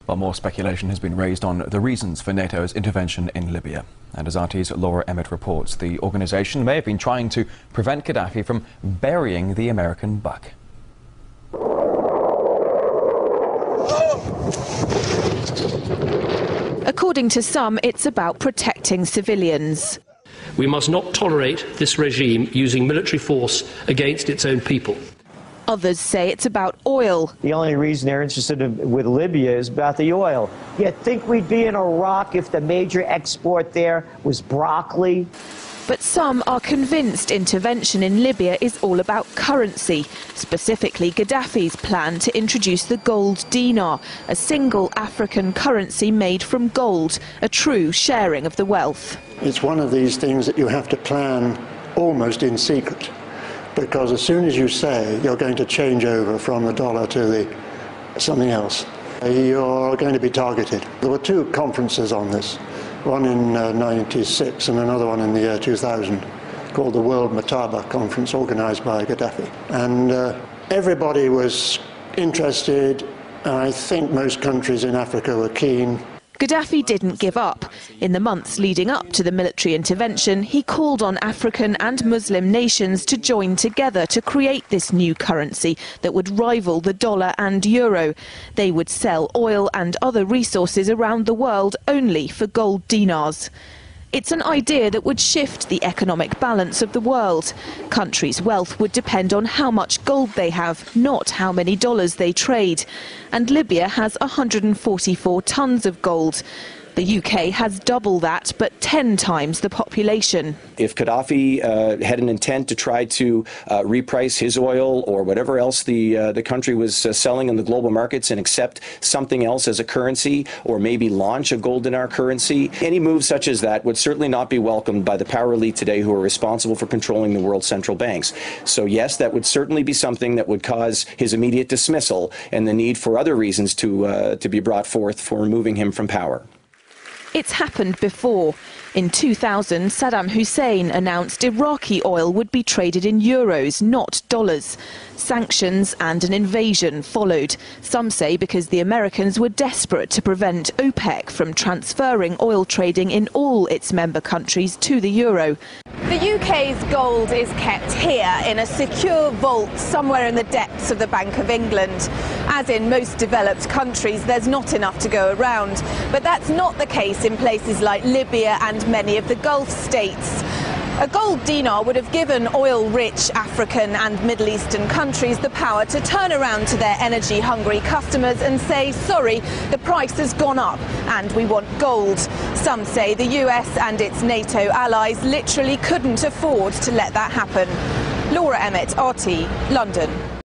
While more speculation has been raised on the reasons for NATO's intervention in Libya. And as RT's Laura Emmett reports, the organisation may have been trying to prevent Gaddafi from burying the American buck. According to some, it's about protecting civilians. We must not tolerate this regime using military force against its own people. Others say it's about oil. The only reason they're interested with Libya is about the oil. You'd think we'd be in Iraq if the major export there was broccoli. But some are convinced intervention in Libya is all about currency, specifically Gaddafi's plan to introduce the gold dinar, a single African currency made from gold, a true sharing of the wealth. It's one of these things that you have to plan almost in secret, because as soon as you say you're going to change over from the dollar to something else, you're going to be targeted. There were two conferences on this, one in '96 and another one in the year 2000, called the World Mataba Conference, organised by Gaddafi. And everybody was interested. I think most countries in Africa were keen. Gaddafi didn't give up. In the months leading up to the military intervention, he called on African and Muslim nations to join together to create this new currency that would rival the dollar and euro. They would sell oil and other resources around the world only for gold dinars. It's an idea that would shift the economic balance of the world. Countries' wealth would depend on how much gold they have, not how many dollars they trade. And Libya has 144 tons of gold. The UK has double that, but 10 times the population. If Kadafi had an intent to try to reprice his oil or whatever else the country was selling in the global markets and accept something else as a currency, or maybe launch a gold dinar currency, any move such as that would certainly not be welcomed by the power elite today who are responsible for controlling the world's central banks. So yes, that would certainly be something that would cause his immediate dismissal and the need for other reasons to be brought forth for removing him from power. It's happened before. In 2000, Saddam Hussein announced Iraqi oil would be traded in euros, not dollars. Sanctions and an invasion followed. Some say because the Americans were desperate to prevent OPEC from transferring oil trading in all its member countries to the euro. The UK's gold is kept here in a secure vault somewhere in the depths of the Bank of England. As in most developed countries, there's not enough to go around. But that's not the case in places like Libya and many of the Gulf states. A gold dinar would have given oil-rich African and Middle Eastern countries the power to turn around to their energy-hungry customers and say, sorry, the price has gone up and we want gold. Some say the US and its NATO allies literally couldn't afford to let that happen. Laura Emmett, RT, London.